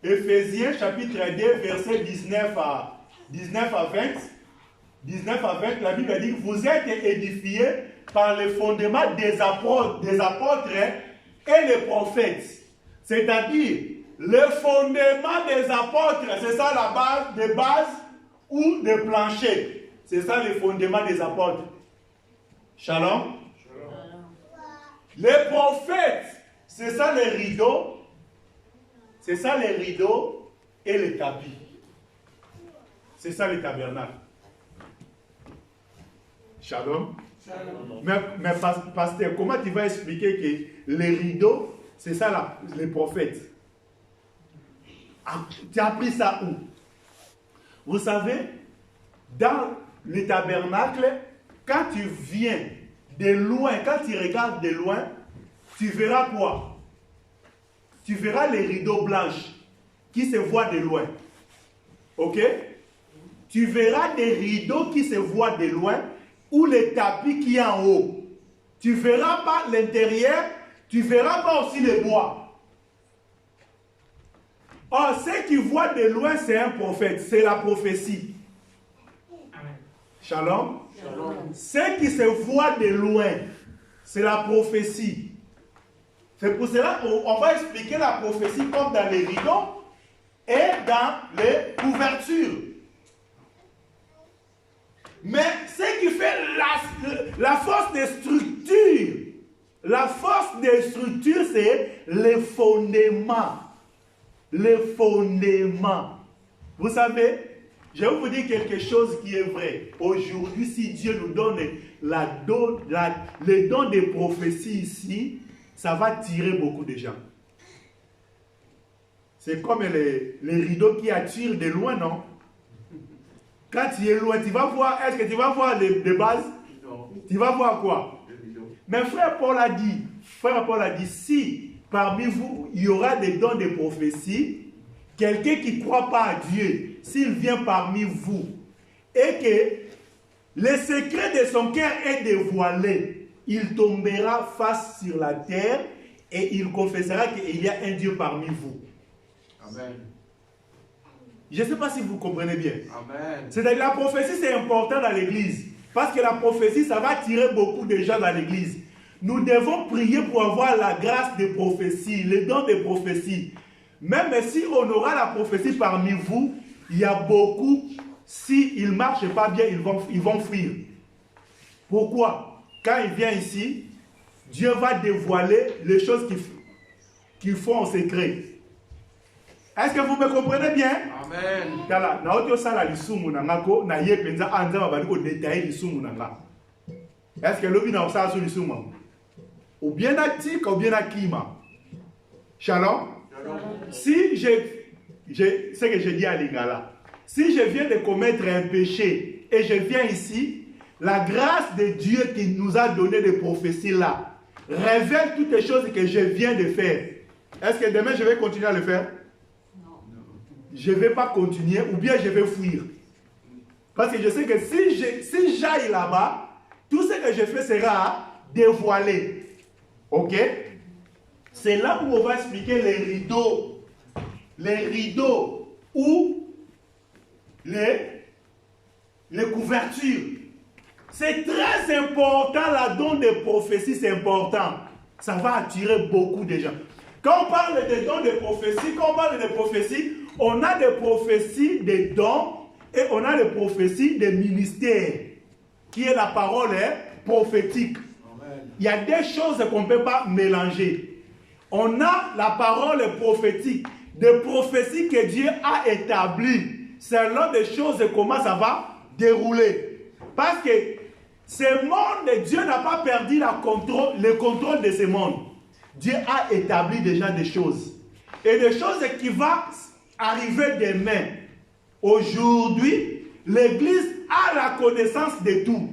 2, Éphésiens chapitre 2, versets 19 à 20, 19 à 20, la Bible dit que vous êtes édifiés par le fondement des apôtres et les prophètes. C'est-à-dire, le fondement des apôtres, c'est ça la base, des bases ou des planchers. C'est ça le fondement des apôtres. Shalom. Les prophètes, c'est ça les rideaux. C'est ça les rideaux et les tapis. C'est ça le tabernacle. Shalom. Mais pasteur, comment tu vas expliquer que les rideaux, c'est ça les prophètes? Tu as appris ça où? Vous savez, dans le tabernacle, quand tu viens de loin, quand tu regardes de loin, tu verras quoi? Tu verras les rideaux blancs qui se voient de loin. Ok? Tu verras des rideaux qui se voient de loin ou les tapis qui sont en haut. Tu ne verras pas l'intérieur, tu ne verras pas aussi les bois. Or, ceux qui voient de loin, c'est un prophète, c'est la prophétie. Amen. Shalom. Shalom. Ceux qui se voient de loin, c'est la prophétie. C'est pour cela qu'on va expliquer la prophétie comme dans les rideaux et dans les couvertures. Mais ce qui fait la force des structures, la force des structures, c'est les fondements. Les fondements. Vous savez, je vais vous dire quelque chose qui est vrai. Aujourd'hui, si Dieu nous donne le don des prophéties ici, ça va tirer beaucoup de gens. C'est comme les rideaux qui attirent de loin, non? Quand tu es loin, tu vas voir, est-ce que tu vas voir les bases? Non. Tu vas voir quoi? Mais frère Paul a dit, si parmi vous, il y aura des dons de prophétie, quelqu'un qui ne croit pas à Dieu, s'il vient parmi vous, et que le secret de son cœur est dévoilé, il tombera face sur la terre et il confessera qu'il y a un Dieu parmi vous. Amen. Je ne sais pas si vous comprenez bien. Amen. C'est-à-dire la prophétie, c'est important dans l'église. Parce que la prophétie, ça va attirer beaucoup de gens dans l'église. Nous devons prier pour avoir la grâce de prophétie, le don de prophétie. Même si on aura la prophétie parmi vous, il y a beaucoup, s'ils ne marchent pas bien, ils vont fuir. Pourquoi? Quand il vient ici, Dieu va dévoiler les choses qu'ils font en secret. Est-ce que vous me comprenez bien? Amen. Est-ce que l'objet n'a pas sur ou bien à tic ou bien à climat? Shalom? Si c'est que je dis à Lingala, si je viens de commettre un péché et je viens ici, la grâce de Dieu qui nous a donné des prophéties là révèle toutes les choses que je viens de faire. Est-ce que demain je vais continuer à le faire? Je ne vais pas continuer ou bien je vais fuir. Parce que je sais que si j'aille là-bas, tout ce que je fais sera dévoilé. Ok? C'est là où on va expliquer les rideaux. Les rideaux ou les couvertures. C'est très important, la don des prophéties, c'est important. Ça va attirer beaucoup de gens. Quand on parle des dons de prophéties, on a des prophéties des dons et on a des prophéties des ministères, qui est la parole prophétique. Amen. Il y a des choses qu'on ne peut pas mélanger. On a la parole prophétique, des prophéties que Dieu a établies. C'est l'un des choses comment ça va dérouler. Parce que ce monde, Dieu n'a pas perdu le contrôle de ce monde. Dieu a établi déjà des choses. Et des choses qui vont arriver demain. Aujourd'hui, l'Église a la connaissance de tout.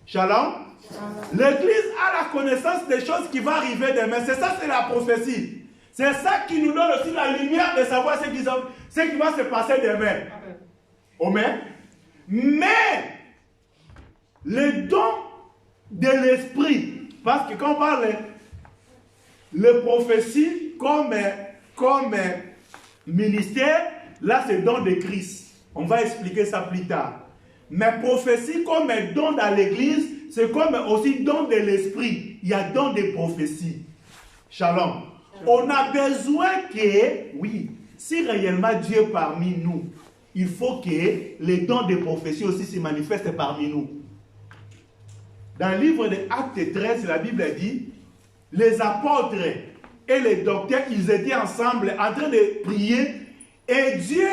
Shalom. L'Église a la connaissance des choses qui vont arriver demain. C'est ça, c'est la prophétie. C'est ça qui nous donne aussi la lumière de savoir ce qui va se passer demain. Amen. Mais, le don de l'esprit, parce que quand on parle de prophétie comme ministère, là c'est don de Christ. On va expliquer ça plus tard. Mais prophétie comme don dans l'église, c'est comme aussi don de l'esprit. Il y a don de prophétie. Shalom. On a besoin que, oui, si réellement Dieu est parmi nous, il faut que les dons de prophétie aussi se manifestent parmi nous. Dans le livre des Actes 13, la Bible dit, les apôtres et les docteurs, ils étaient ensemble en train de prier et Dieu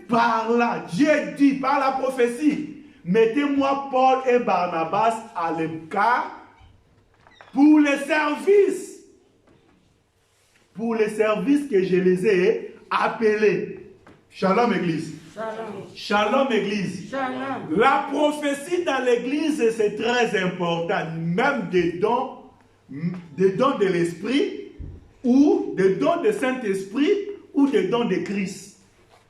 parla, Dieu dit par la prophétie, mettez-moi Paul et Barnabas à l'écart pour les services que je les ai appelés. Shalom Église. Shalom. Shalom Église. Shalom. La prophétie dans l'Église, c'est très important. Même des dons de l'Esprit ou des dons de Saint-Esprit ou des dons de Christ.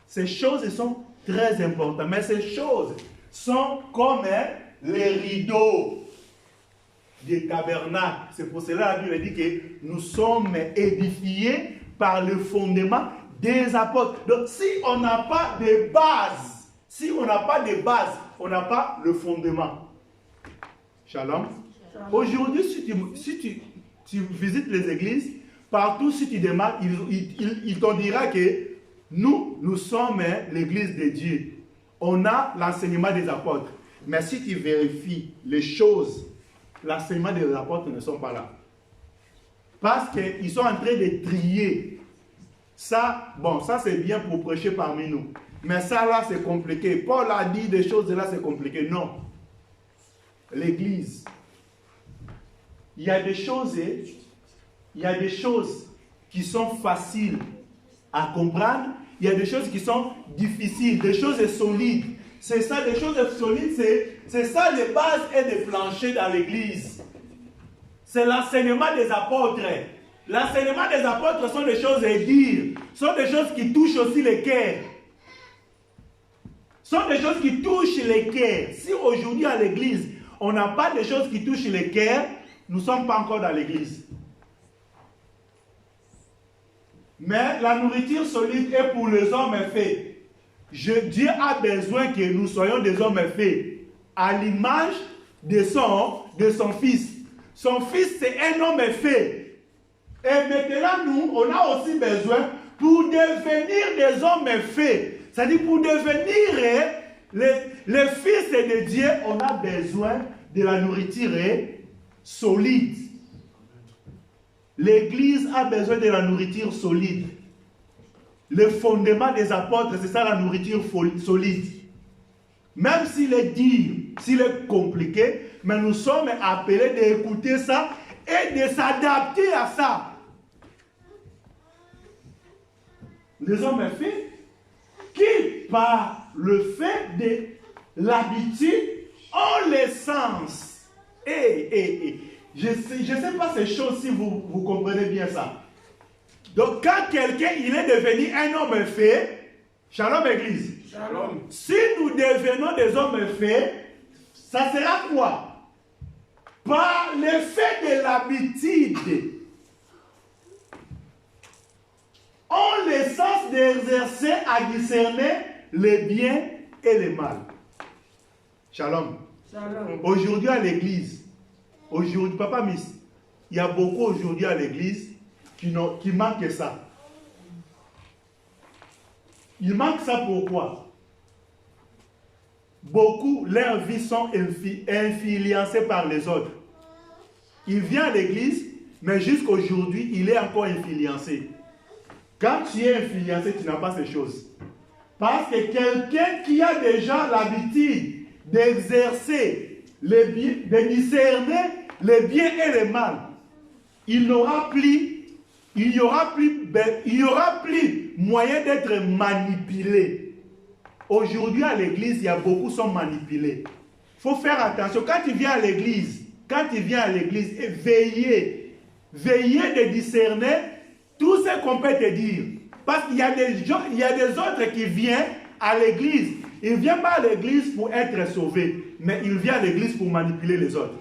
Ces choses sont très importantes. Mais ces choses sont comme les rideaux des tabernacles. C'est pour cela que la Bible dit que nous sommes édifiés par le fondement des apôtres. Donc si on n'a pas de base, on n'a pas le fondement. Shalom. Aujourd'hui, si tu visites les églises, partout si tu demandes, il t'en dira que nous sommes l'église de Dieu. On a l'enseignement des apôtres. Mais si tu vérifies les choses, l'enseignement des apôtres ne sont pas là. Parce qu'ils sont en train de trier. Ça c'est bien pour prêcher parmi nous. Mais ça là, c'est compliqué. Paul a dit des choses là, c'est compliqué. Non. L'église. Il y a des choses qui sont faciles à comprendre. Il y a des choses qui sont difficiles, des choses solides. C'est ça, des choses solides, c'est ça les bases et les planchers dans l'église. C'est l'enseignement des apôtres. L'enseignement des apôtres sont des choses à dire, sont des choses qui touchent aussi les cœurs. Sont des choses qui touchent les cœurs. Si aujourd'hui à l'église, on n'a pas de choses qui touchent les cœurs, nous ne sommes pas encore dans l'église. Mais la nourriture solide est pour les hommes faits. Dieu a besoin que nous soyons des hommes faits à l'image de son fils. Son fils, c'est un homme fait. Et maintenant, nous, on a aussi besoin pour devenir des hommes faits. C'est-à-dire pour devenir les fils de Dieu, on a besoin de la nourriture solide. L'Église a besoin de la nourriture solide. Le fondement des apôtres, c'est ça la nourriture solide. Même s'il est dur, s'il est compliqué, mais nous sommes appelés d'écouter ça et de s'adapter à ça. Les hommes faits qui, par le fait de l'habitude, ont les sens. Je ne sais pas ces choses si vous comprenez bien ça. Donc quand quelqu'un il est devenu un homme fait, shalom église. Shalom. Si nous devenons des hommes faits, ça sera quoi? Par le fait de l'habitude, on le sens d'exercer à discerner les biens et les mal. Shalom. Shalom. Aujourd'hui à l'église, Papa Miss, il y a beaucoup aujourd'hui à l'église qui manquent ça. Il manque ça pourquoi? Beaucoup, leurs vies sont influencées par les autres. Il vient à l'église, mais jusqu'aujourd'hui, il est encore influencé. Quand tu es influencé, tu n'as pas ces choses. Parce que quelqu'un qui a déjà l'habitude d'exercer de discerner les biens et les mal, il n'y aura plus moyen d'être manipulé. Aujourd'hui à l'église, il y a beaucoup qui sont manipulés. Il faut faire attention. Quand tu viens à l'église, veillez de discerner tout ce qu'on peut te dire. Parce qu'il y a des autres qui viennent à l'église. Ils ne viennent pas à l'église pour être sauvés, mais ils viennent à l'église pour manipuler les autres.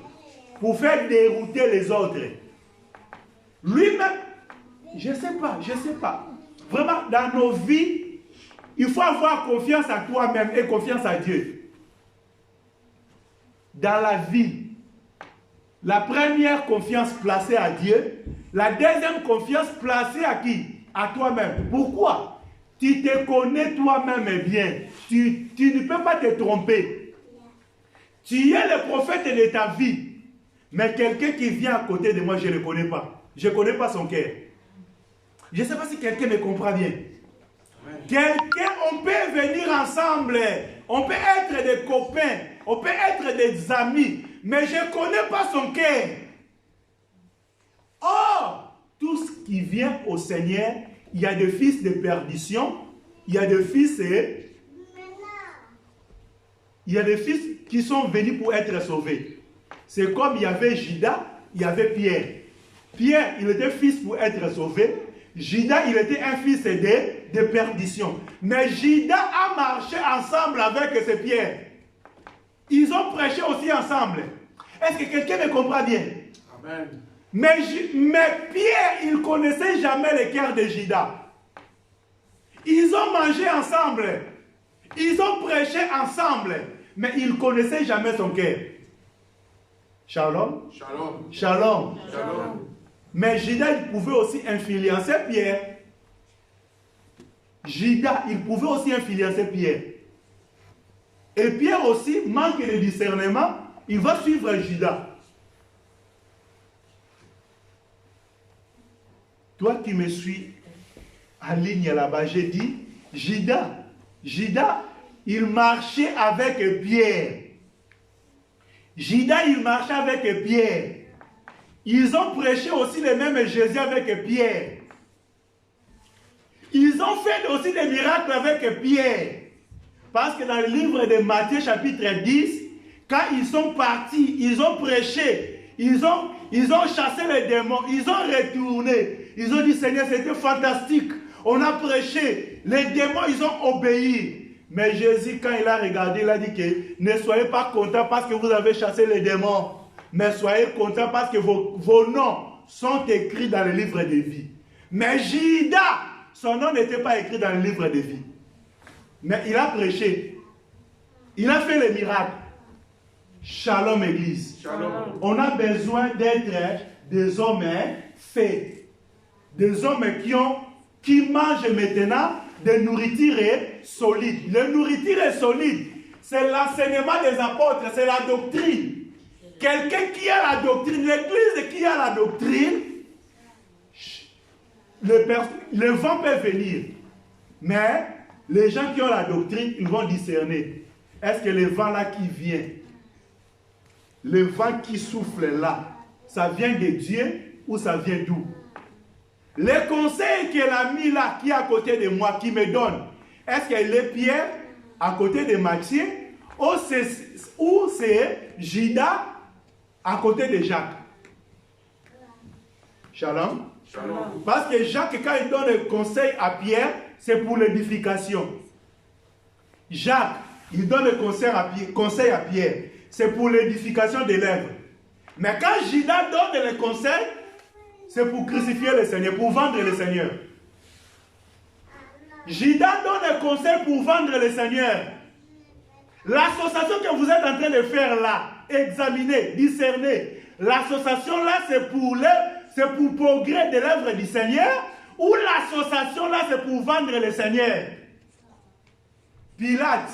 Pour faire dérouter les autres. Lui-même, je ne sais pas. Vraiment, dans nos vies, il faut avoir confiance à toi-même et confiance à Dieu. Dans la vie, la première confiance placée à Dieu, La deuxième confiance placée à qui? À toi-même. Pourquoi? Tu te connais toi-même bien. Tu ne peux pas te tromper. Tu es le prophète de ta vie. Mais quelqu'un qui vient à côté de moi, je ne le connais pas. Je ne connais pas son cœur. Je ne sais pas si quelqu'un me comprend bien. Quelqu'un, on peut venir ensemble. On peut être des copains. On peut être des amis. Mais je ne connais pas son cœur. Or, tout ce qui vient au Seigneur, il y a des fils de perdition, il y a des fils qui sont venus pour être sauvés. C'est comme il y avait Judas, il y avait Pierre. Pierre, il était fils pour être sauvé. Judas, il était un fils de perdition. Mais Judas a marché ensemble avec ce Pierre. Ils ont prêché aussi ensemble. Est-ce que quelqu'un me comprend bien? Amen. Mais Pierre, il ne connaissait jamais le cœur de Judas. Ils ont mangé ensemble. Ils ont prêché ensemble. Mais ils ne connaissaient jamais son cœur. Shalom. Shalom. Shalom. Shalom. Mais Judas, il pouvait aussi influencer Pierre. Judas, il pouvait aussi influencer Pierre. Et Pierre aussi manque de discernement. Il va suivre Judas. Toi qui me suis en ligne là-bas, j'ai dit, Judas, il marchait avec Pierre. Judas, il marchait avec Pierre. Ils ont prêché aussi le même Jésus avec Pierre. Ils ont fait aussi des miracles avec Pierre. Parce que dans le livre de Matthieu chapitre 10, quand ils sont partis, ils ont prêché, ils ont chassé les démons, ils ont retourné. Ils ont dit, Seigneur, c'était fantastique. On a prêché, les démons, ils ont obéi. Mais Jésus, quand il a regardé, il a dit que ne soyez pas contents parce que vous avez chassé les démons, mais soyez contents parce que vos noms sont écrits dans le livre de vie. Mais Judas, son nom n'était pas écrit dans le livre de vie. Mais il a prêché. Il a fait les miracles. Shalom Église. Shalom. On a besoin d'être des hommes faits. Des hommes qui mangent maintenant des nourritures solides. La nourriture solide, c'est l'enseignement des apôtres, c'est la doctrine. Quelqu'un qui a la doctrine, l'église qui a la doctrine, le vent peut venir. Mais les gens qui ont la doctrine, ils vont discerner. Est-ce que le vent là qui vient, le vent qui souffle là, ça vient de Dieu ou ça vient d'où? Les conseils que l'ami là qui est à côté de moi, qui me donne, est-ce qu'il est Pierre à côté de Matthieu ou c'est Judas à côté de Jacques? Shalom. Shalom. Parce que Jacques, quand il donne un conseil à Pierre, c'est pour l'édification. Jacques, il donne un conseil à Pierre, c'est pour l'édification des lèvres. Mais quand Judas donne le conseil, c'est pour crucifier le Seigneur, pour vendre le Seigneur. Judas donne un conseil pour vendre le Seigneur. L'association que vous êtes en train de faire là, examiner, discerner, l'association là, c'est pour progrès de l'œuvre du Seigneur, ou l'association là, c'est pour vendre le Seigneur. Pilate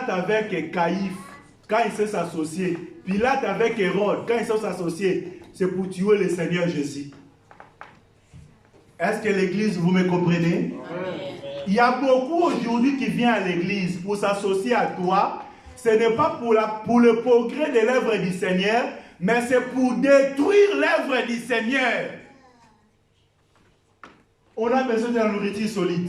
avec Caïphe, quand il s'est associé, Pilate avec Hérode, quand ils sont associés, c'est pour tuer le Seigneur Jésus. Est-ce que l'église, vous me comprenez? Amen. Il y a beaucoup aujourd'hui qui viennent à l'église pour s'associer à toi. Ce n'est pas pour le progrès de l'œuvre du Seigneur, mais c'est pour détruire l'œuvre du Seigneur. On a besoin de la nourriture solide.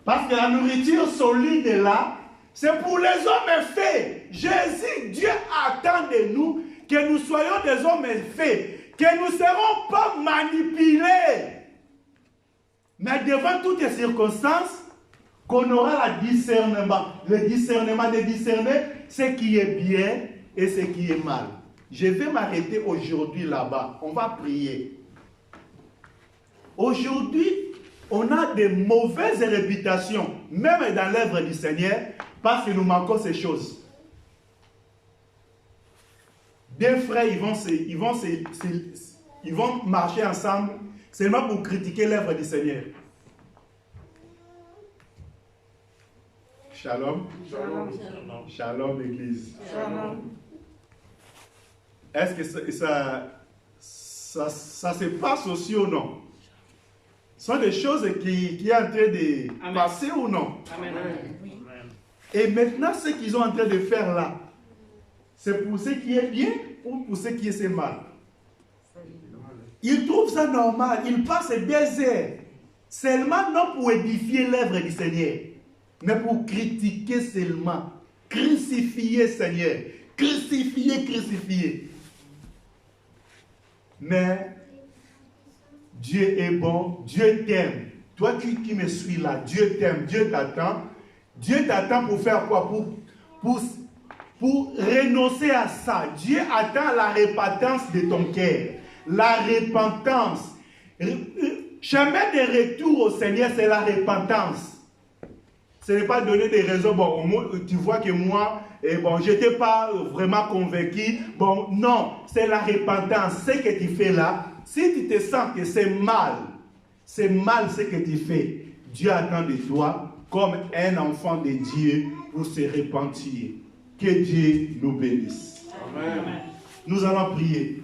Parce que la nourriture solide est là, c'est pour les hommes faits. Jésus, Dieu attend de nous que nous soyons des hommes faits, que nous ne serons pas manipulés. Mais devant toutes les circonstances, qu'on aura le discernement de discerner ce qui est bien et ce qui est mal. Je vais m'arrêter aujourd'hui là-bas. On va prier. Aujourd'hui, on a de mauvaises réputations, même dans l'œuvre du Seigneur, parce que nous manquons ces choses. deux frères, ils vont marcher ensemble seulement pour critiquer l'œuvre du Seigneur. Shalom. Shalom. Shalom, Église. Shalom. Est-ce que ça se passe aussi ou non? Ce sont des choses qui sont en train de Amen. passer ou non? Amen. Et maintenant, ce qu'ils sont en train de faire là, c'est pour ce qui est bien ou pour ce qui est mal? Ils trouvent ça normal. Ils passent des heures seulement non pour édifier l'œuvre du Seigneur, mais pour critiquer seulement, crucifier Seigneur, crucifier. Mais Dieu est bon, Dieu t'aime. Toi qui me suis là, Dieu t'aime, Dieu t'attend. Dieu t'attend pour faire quoi? Pour renoncer à ça. Dieu attend la repentance de ton cœur. La repentance. Chemin de retour au Seigneur, c'est la repentance. Ce n'est pas donner des raisons. Bon, tu vois que moi, je n'étais pas vraiment convaincu. Bon, non, c'est la repentance. Ce que tu fais là, si tu te sens que c'est mal ce que tu fais, Dieu attend de toi comme un enfant de Dieu pour se repentir. Que Dieu nous bénisse. Amen. Nous allons prier.